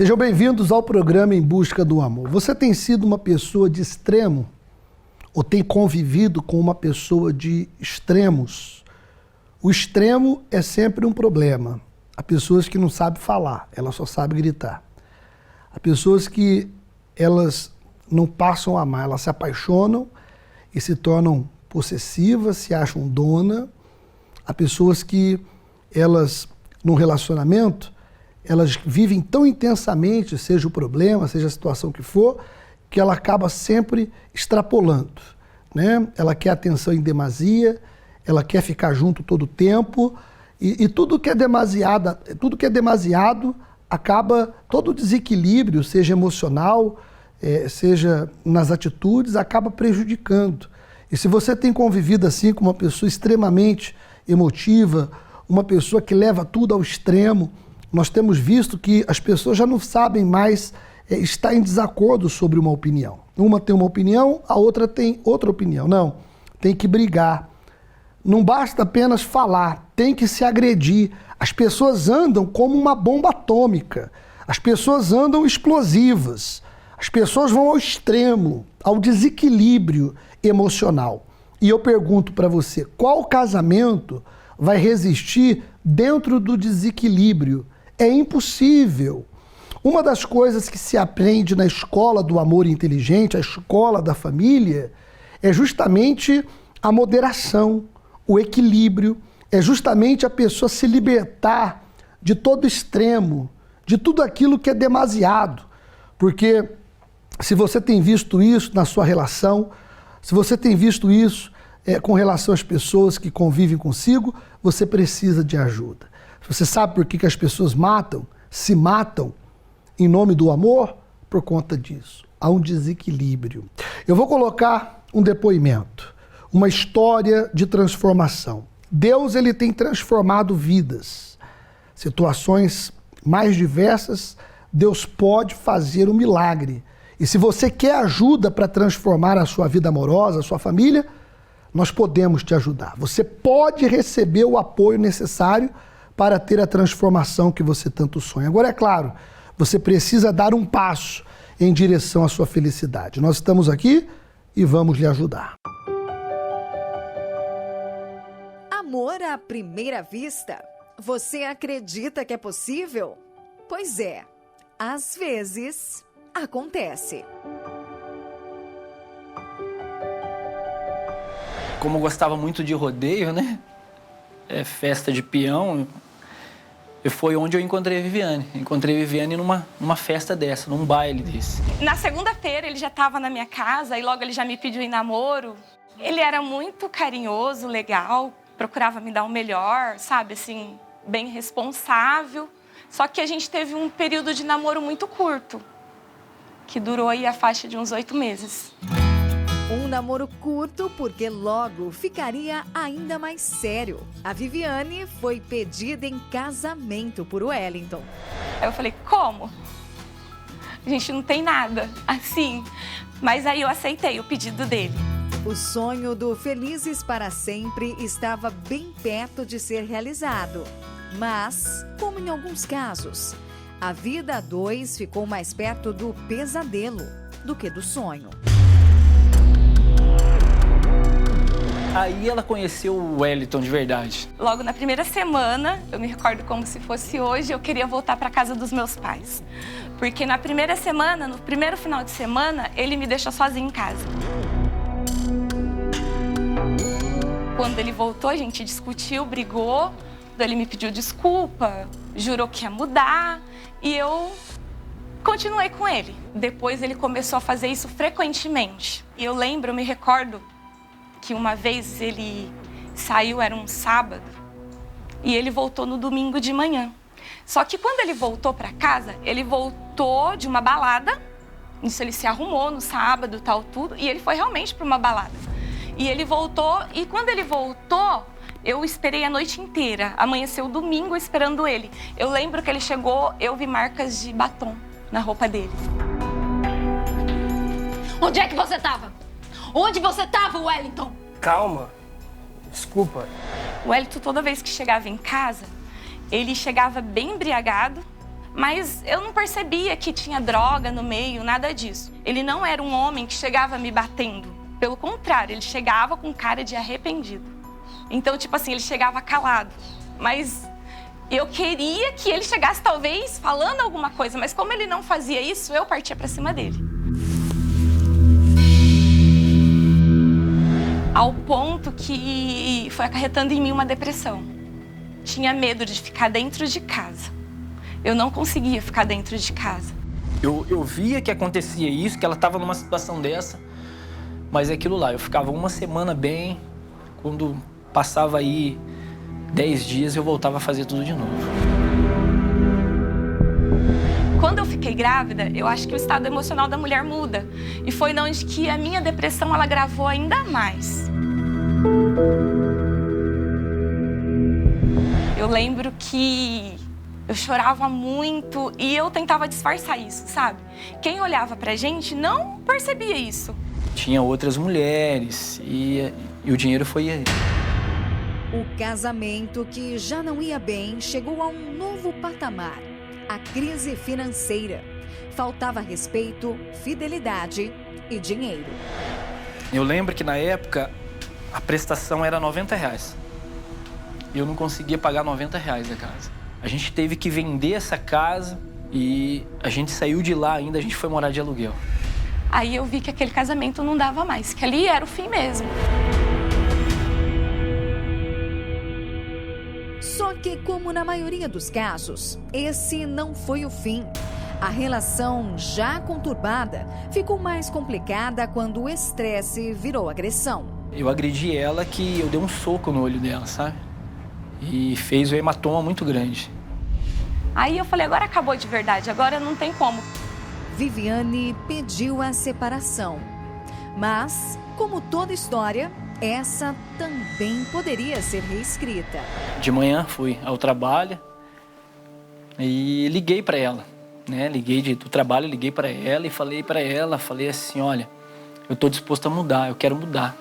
Sejam bem-vindos ao programa Em Busca do Amor. Você tem sido uma pessoa de extremo ou tem convivido com uma pessoa de extremos? O extremo é sempre um problema. Há pessoas que não sabem falar, elas só sabem gritar. Há pessoas que elas não passam a amar, elas se apaixonam e se tornam possessivas, se acham dona. Há pessoas que elas, num relacionamento, elas vivem tão intensamente, seja o problema, seja a situação que for, que ela acaba sempre extrapolando, né? Ela quer atenção em demasia, ela quer ficar junto todo o tempo, e tudo que é demasiado acaba, todo o desequilíbrio, seja emocional, seja nas atitudes, acaba prejudicando. E se você tem convivido assim com uma pessoa extremamente emotiva, uma pessoa que leva tudo ao extremo, nós temos visto que as pessoas já não sabem mais estar em desacordo sobre uma opinião. Uma tem uma opinião, a outra tem outra opinião. Não, tem que brigar. Não basta apenas falar, tem que se agredir. As pessoas andam como uma bomba atômica. As pessoas andam explosivas. As pessoas vão ao extremo, ao desequilíbrio emocional. E eu pergunto para você, qual casamento vai resistir dentro do desequilíbrio? É impossível. Uma das coisas que se aprende na escola do amor inteligente, a escola da família, é justamente a moderação, o equilíbrio, é justamente a pessoa se libertar de todo extremo, de tudo aquilo que é demasiado. Porque se você tem visto isso na sua relação, se você tem visto isso com relação às pessoas que convivem consigo, você precisa de ajuda. Você sabe por que as pessoas se matam em nome do amor? Por conta disso. Há um desequilíbrio. Eu vou colocar um depoimento, uma história de transformação. Deus, ele tem transformado vidas. Situações mais diversas, Deus pode fazer um milagre. E se você quer ajuda para transformar a sua vida amorosa, a sua família, nós podemos te ajudar. Você pode receber o apoio necessário para ter a transformação que você tanto sonha. Agora, é claro, você precisa dar um passo em direção à sua felicidade. Nós estamos aqui e vamos lhe ajudar. Amor à primeira vista? Você acredita que é possível? Pois é, às vezes acontece. Como eu gostava muito de rodeio, né? Festa de peão. E foi onde eu encontrei a Viviane. Encontrei a Viviane numa festa dessa, num baile desse. Na segunda-feira ele já estava na minha casa e logo ele já me pediu em namoro. Ele era muito carinhoso, legal, procurava me dar o melhor, sabe, assim, bem responsável. Só que a gente teve um período de namoro muito curto, que durou aí a faixa de uns 8 meses. Um namoro curto porque logo ficaria ainda mais sério. A Viviane foi pedida em casamento por Wellington. Aí eu falei, como? A gente não tem nada, assim. Mas aí eu aceitei o pedido dele. O sonho do Felizes para Sempre estava bem perto de ser realizado. Mas, como em alguns casos, a vida a dois ficou mais perto do pesadelo do que do sonho. Aí ela conheceu o Wellington de verdade. Logo na primeira semana, eu me recordo como se fosse hoje, eu queria voltar para casa dos meus pais. Porque na primeira semana, no primeiro final de semana, ele me deixou sozinho em casa. Quando ele voltou, a gente discutiu, brigou, ele me pediu desculpa, jurou que ia mudar e eu continuei com ele. Depois ele começou a fazer isso frequentemente. E eu me recordo, que uma vez ele saiu, era um sábado, e ele voltou no domingo de manhã. Só que quando ele voltou para casa, ele voltou de uma balada, isso ele se arrumou no sábado, tal, tudo, e ele foi realmente para uma balada. E ele voltou, e quando ele voltou, eu esperei a noite inteira, amanheceu o domingo esperando ele. Eu lembro que ele chegou, eu vi marcas de batom na roupa dele. Onde é que você estava? Onde você estava, Wellington? Calma. Desculpa. O Wellington, toda vez que chegava em casa, ele chegava bem embriagado, Mas eu não percebia que tinha droga no meio, nada disso. Ele não era um homem que chegava me batendo. Pelo contrário, ele chegava com cara de arrependido. Então, tipo assim, ele chegava calado. Mas eu queria que ele chegasse, talvez, falando alguma coisa. Mas como ele não fazia isso, eu partia pra cima dele. Ao ponto que foi acarretando em mim uma depressão. Tinha medo de ficar dentro de casa. Eu não conseguia ficar dentro de casa. Eu via que acontecia isso, que ela estava numa situação dessa, mas é aquilo lá, eu ficava uma semana bem, quando passava aí 10 dias eu voltava a fazer tudo de novo. Quando eu fiquei grávida, eu acho que o estado emocional da mulher muda. E foi onde que a minha depressão, ela agravou ainda mais. Eu lembro que eu chorava muito e eu tentava disfarçar isso, sabe? Quem olhava pra gente não percebia isso. Tinha outras mulheres e o dinheiro foi aí. O casamento, que já não ia bem, chegou a um novo patamar. A crise financeira. Faltava respeito, fidelidade e dinheiro. Eu lembro que na época a prestação era R$90. E eu não conseguia pagar R$90 a casa. A gente teve que vender essa casa e a gente saiu de lá ainda, a gente foi morar de aluguel. Aí eu vi que aquele casamento não dava mais, que ali era o fim mesmo. Só que, como na maioria dos casos, esse não foi o fim. A relação, já conturbada, ficou mais complicada quando o estresse virou agressão. Eu agredi ela que eu dei um soco no olho dela, sabe? E fez um hematoma muito grande. Aí eu falei, agora acabou de verdade, agora não tem como. Viviane pediu a separação. Mas, como toda história, essa também poderia ser reescrita. De manhã fui ao trabalho e liguei para ela, né? Do trabalho, liguei para ela e falei para ela, falei assim, olha, eu estou disposto a mudar, eu quero mudar.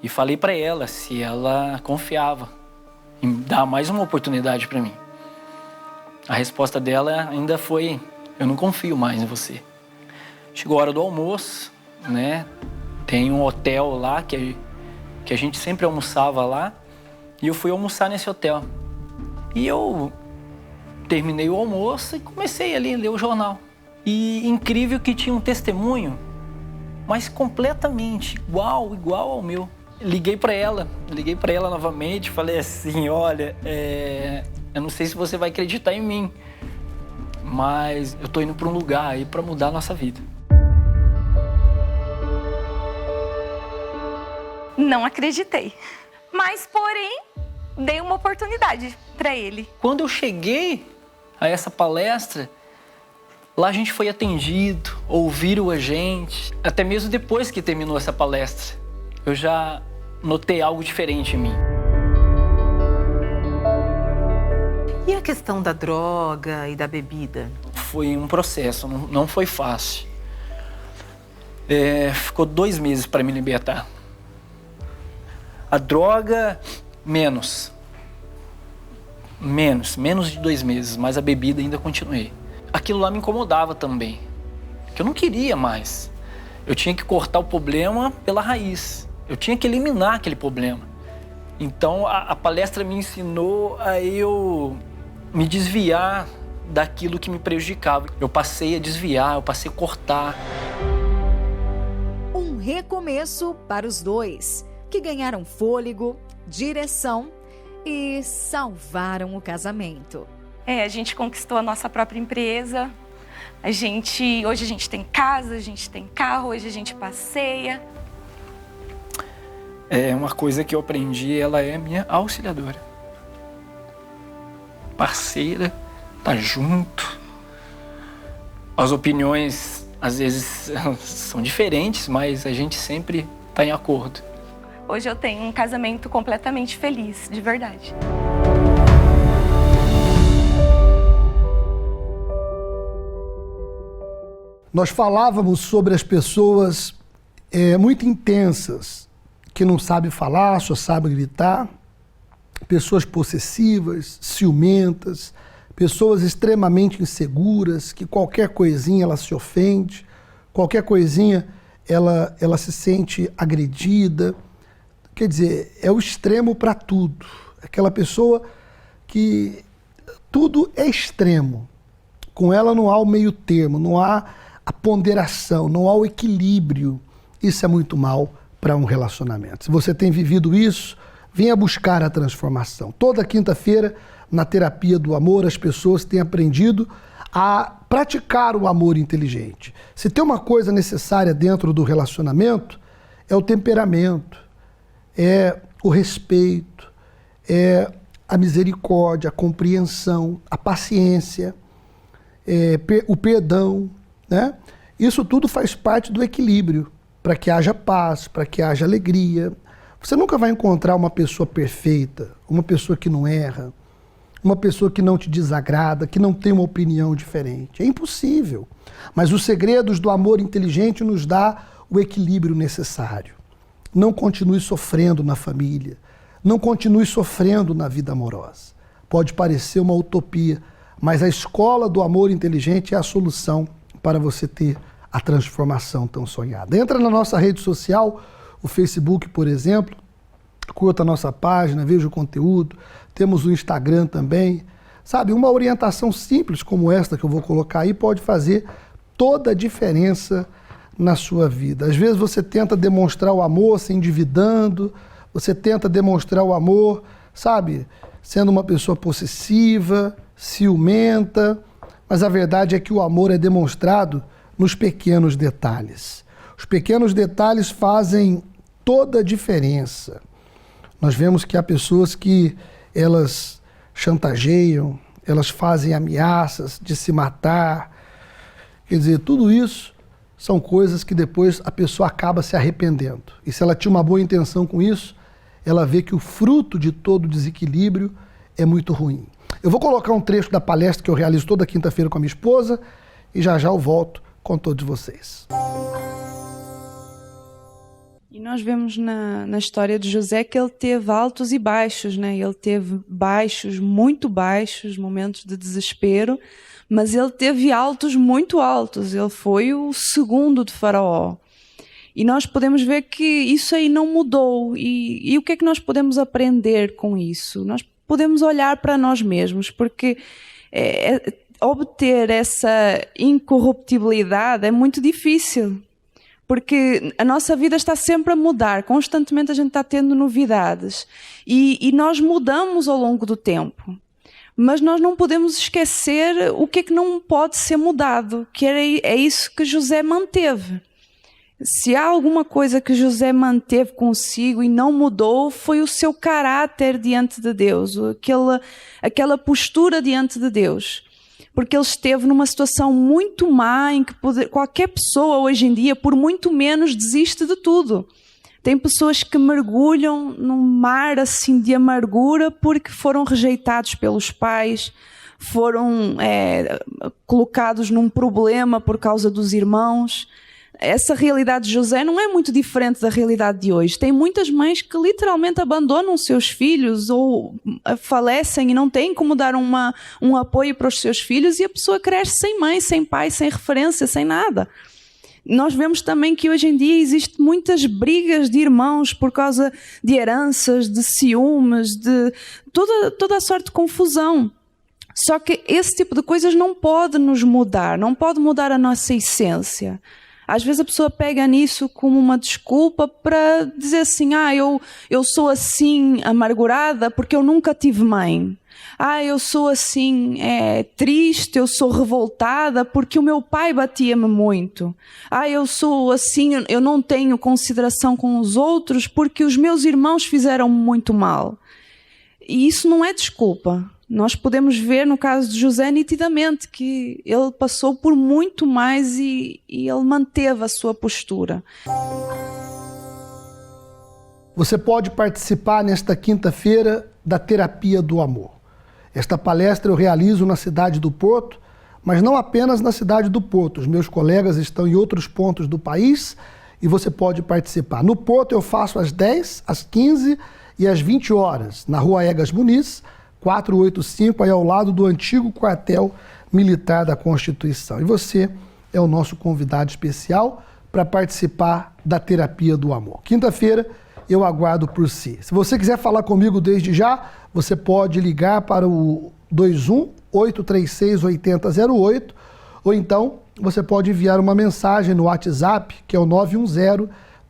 E falei para ela se ela confiava em dar mais uma oportunidade para mim. A resposta dela ainda foi, eu não confio mais em você. Chegou a hora do almoço, né? Tem um hotel lá que a gente sempre almoçava lá, e eu fui almoçar nesse hotel. E eu terminei o almoço e comecei ali a ler o jornal. E incrível que tinha um testemunho, mas completamente igual ao meu. Liguei para ela novamente, falei assim, olha, eu não sei se você vai acreditar em mim, mas eu tô indo para um lugar aí para mudar a nossa vida. Não acreditei, mas porém dei uma oportunidade para ele. Quando eu cheguei a essa palestra, lá a gente foi atendido, ouviram a gente, até mesmo depois que terminou essa palestra, eu já notei algo diferente em mim. E a questão da droga e da bebida? Foi um processo, não foi fácil. Ficou 2 meses para me libertar. A droga, menos de 2 meses, mas a bebida ainda continuei. Aquilo lá me incomodava também, porque eu não queria mais. Eu tinha que cortar o problema pela raiz. Eu tinha que eliminar aquele problema. Então, a palestra me ensinou a eu me desviar daquilo que me prejudicava. Eu passei a desviar, eu passei a cortar. Um recomeço para os dois, que ganharam fôlego, direção e salvaram o casamento. A gente conquistou a nossa própria empresa. Hoje a gente tem casa, a gente tem carro, hoje a gente passeia. É uma coisa que eu aprendi, ela é minha auxiliadora. Parceira, tá junto. As opiniões, às vezes, são diferentes, mas a gente sempre tá em acordo. Hoje eu tenho um casamento completamente feliz, de verdade. Nós falávamos sobre as pessoas muito intensas, que não sabem falar, só sabem gritar, pessoas possessivas, ciumentas, pessoas extremamente inseguras, que qualquer coisinha ela se ofende, qualquer coisinha ela se sente agredida. Quer dizer, é o extremo para tudo. Aquela pessoa que tudo é extremo. Com ela não há o meio termo, não há a ponderação, não há o equilíbrio. Isso é muito mal para um relacionamento. Se você tem vivido isso, venha buscar a transformação. Toda quinta-feira, na terapia do amor, as pessoas têm aprendido a praticar o amor inteligente. Se tem uma coisa necessária dentro do relacionamento, é o temperamento, é o respeito, é a misericórdia, a compreensão, a paciência, o perdão, né? Isso tudo faz parte do equilíbrio, para que haja paz, para que haja alegria. Você nunca vai encontrar uma pessoa perfeita, uma pessoa que não erra, uma pessoa que não te desagrada, que não tem uma opinião diferente. É impossível. Mas os segredos do amor inteligente nos dá o equilíbrio necessário. Não continue sofrendo na família. Não continue sofrendo na vida amorosa. Pode parecer uma utopia, mas a escola do amor inteligente é a solução para você ter a transformação tão sonhada. Entra na nossa rede social, o Facebook, por exemplo, curta a nossa página, veja o conteúdo. Temos o Instagram também. Sabe, uma orientação simples como esta que eu vou colocar aí pode fazer toda a diferença na sua vida. Às vezes você tenta demonstrar o amor se endividando, você tenta demonstrar o amor, sabe, sendo uma pessoa possessiva, ciumenta, mas a verdade é que o amor é demonstrado nos pequenos detalhes. Os pequenos detalhes fazem toda a diferença. Nós vemos que há pessoas que elas chantageiam, elas fazem ameaças de se matar. Quer dizer, tudo isso são coisas que depois a pessoa acaba se arrependendo. E se ela tinha uma boa intenção com isso, ela vê que o fruto de todo desequilíbrio é muito ruim. Eu vou colocar um trecho da palestra que eu realizo toda quinta-feira com a minha esposa e já eu volto com todos vocês. E nós vemos na história de José que ele teve altos e baixos, né? Ele teve baixos, muito baixos, momentos de desespero, mas ele teve altos muito altos. Ele foi o segundo de Faraó. E nós podemos ver que isso aí não mudou. E o que é que nós podemos aprender com isso? Nós podemos olhar para nós mesmos, porque obter essa incorruptibilidade é muito difícil. Porque a nossa vida está sempre a mudar, constantemente a gente está tendo novidades. E nós mudamos ao longo do tempo. Mas nós não podemos esquecer o que é que não pode ser mudado, que é isso que José manteve. Se há alguma coisa que José manteve consigo e não mudou, foi o seu caráter diante de Deus, aquela postura diante de Deus. Porque ele esteve numa situação muito má em que qualquer pessoa hoje em dia, por muito menos, desiste de tudo. Tem pessoas que mergulham num mar assim de amargura porque foram rejeitados pelos pais, foram colocados num problema por causa dos irmãos. Essa realidade de José não é muito diferente da realidade de hoje. Tem muitas mães que literalmente abandonam seus filhos ou falecem e não têm como dar um apoio para os seus filhos e a pessoa cresce sem mãe, sem pai, sem referência, sem nada. Nós vemos também que hoje em dia existem muitas brigas de irmãos por causa de heranças, de ciúmes, de toda a sorte de confusão. Só que esse tipo de coisas não pode nos mudar, não pode mudar a nossa essência. Às vezes a pessoa pega nisso como uma desculpa para dizer assim, eu sou assim amargurada porque eu nunca tive mãe. Eu sou assim triste, eu sou revoltada porque o meu pai batia-me muito. Eu sou assim, eu não tenho consideração com os outros porque os meus irmãos fizeram muito mal. E isso não é desculpa. Nós podemos ver no caso de José nitidamente que ele passou por muito mais e ele manteve a sua postura. Você pode participar nesta quinta-feira da Terapia do Amor. Esta palestra eu realizo na cidade do Porto, mas não apenas na cidade do Porto. Os meus colegas estão em outros pontos do país e você pode participar. No Porto eu faço às 10, às 15 e às 20 horas, na Rua Egas Muniz, 485, aí ao lado do antigo quartel militar da Constituição. E você é o nosso convidado especial para participar da Terapia do Amor. Quinta-feira eu aguardo por si. Se você quiser falar comigo desde já, você pode ligar para o 21-836-8008 ou então você pode enviar uma mensagem no WhatsApp, que é o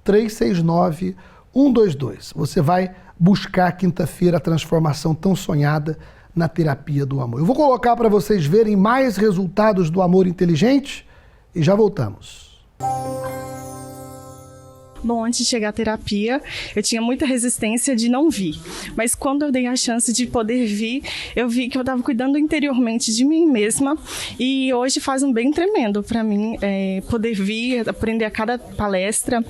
910-369-122. Você vai buscar quinta-feira a transformação tão sonhada na Terapia do Amor. Eu vou colocar para vocês verem mais resultados do amor inteligente e já voltamos. Bom, antes de chegar à terapia, eu tinha muita resistência de não vir. Mas quando eu dei a chance de poder vir, eu vi que eu estava cuidando interiormente de mim mesma. E hoje faz um bem tremendo para mim poder vir, aprender a cada palestra,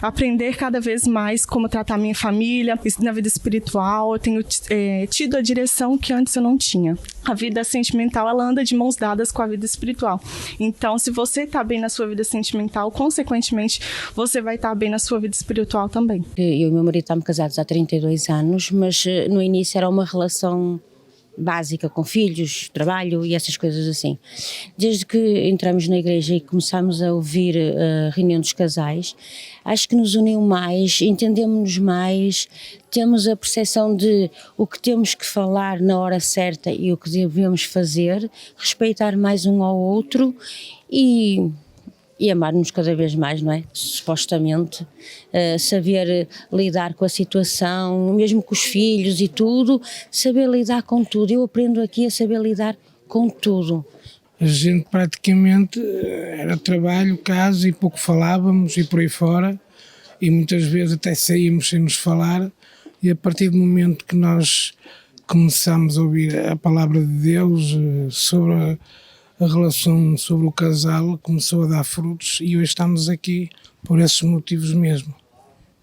aprender cada vez mais como tratar minha família, na vida espiritual. Eu tenho tido a direção que antes eu não tinha. A vida sentimental, ela anda de mãos dadas com a vida espiritual. Então, se você está bem na sua vida sentimental, consequentemente, você vai estar bem na sua vida espiritual também. Eu e meu marido estamos casados há 32 anos, mas no início era uma relação básica com filhos, trabalho e essas coisas assim. Desde que entramos na igreja e começámos a ouvir a reunião dos casais, acho que nos uniu mais, entendemos-nos mais, temos a percepção de o que temos que falar na hora certa e o que devemos fazer, respeitar mais um ao outro e amar-nos cada vez mais, não é? Supostamente, saber lidar com a situação, mesmo com os filhos e tudo, saber lidar com tudo. Eu aprendo aqui a saber lidar com tudo. A gente praticamente era trabalho, casa e pouco falávamos e por aí fora, e muitas vezes até saímos sem nos falar, e a partir do momento que nós começamos a ouvir a palavra de Deus sobre a relação sobre o casal começou a dar frutos e hoje estamos aqui por esses motivos mesmo.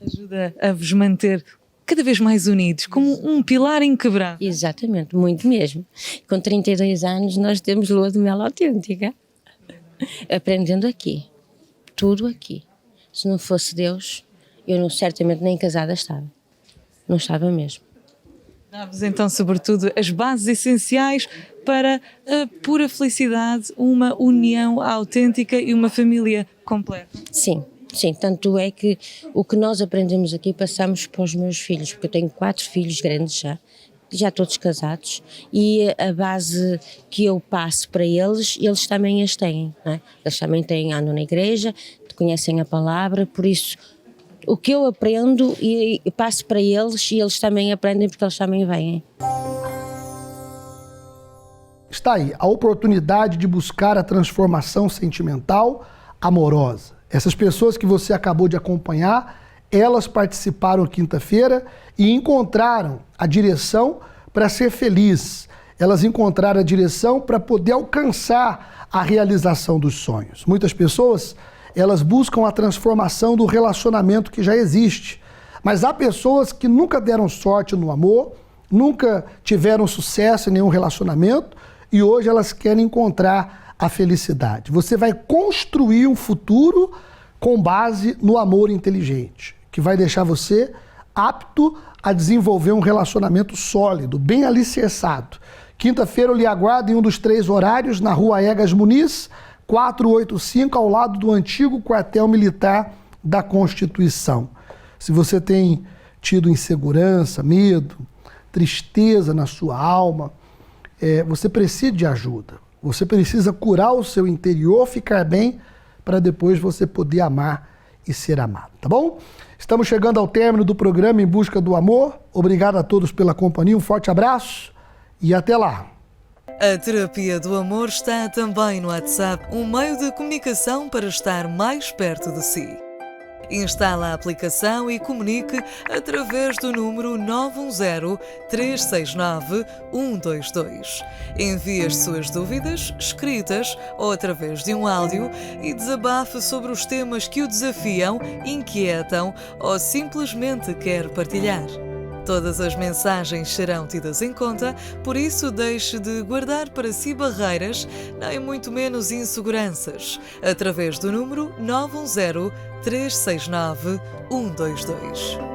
Ajuda a vos manter cada vez mais unidos, como um pilar inquebrável. Exatamente, muito mesmo. Com 32 anos nós temos lua de mel autêntica. Aprendendo aqui, tudo aqui. Se não fosse Deus, eu certamente nem casada estava. Não estava mesmo. Dá-vos então, sobretudo, as bases essenciais para a pura felicidade, uma união autêntica e uma família completa. Sim, tanto é que o que nós aprendemos aqui passamos para os meus filhos, porque eu tenho 4 filhos grandes já todos casados, e a base que eu passo para eles, eles também as têm, não é? Eles também andam na igreja, conhecem a palavra, por isso o que eu aprendo e passo para eles e eles também aprendem porque eles também vêm. Está aí a oportunidade de buscar a transformação sentimental amorosa. Essas pessoas que você acabou de acompanhar, elas participaram quinta-feira e encontraram a direção para ser feliz. Elas encontraram a direção para poder alcançar a realização dos sonhos. Muitas pessoas, elas buscam a transformação do relacionamento que já existe. Mas há pessoas que nunca deram sorte no amor, nunca tiveram sucesso em nenhum relacionamento e hoje elas querem encontrar a felicidade. Você vai construir um futuro com base no amor inteligente, que vai deixar você apto a desenvolver um relacionamento sólido, bem alicerçado. Quinta-feira eu lhe aguardo em um dos 3 horários na Rua Egas Muniz, 485, ao lado do antigo quartel militar da Constituição. Se você tem tido insegurança, medo, tristeza na sua alma, você precisa de ajuda. Você precisa curar o seu interior, ficar bem, para depois você poder amar e ser amado, tá bom? Estamos chegando ao término do programa Em Busca do Amor. Obrigado a todos pela companhia, um forte abraço e até lá. A Terapia do Amor está também no WhatsApp, um meio de comunicação para estar mais perto de si. Instala a aplicação e comunique através do número 910-369-122. Envie as suas dúvidas, escritas ou através de um áudio e desabafe sobre os temas que o desafiam, inquietam ou simplesmente quer partilhar. Todas as mensagens serão tidas em conta, por isso deixe de guardar para si barreiras, nem muito menos inseguranças, através do número 910-369-122.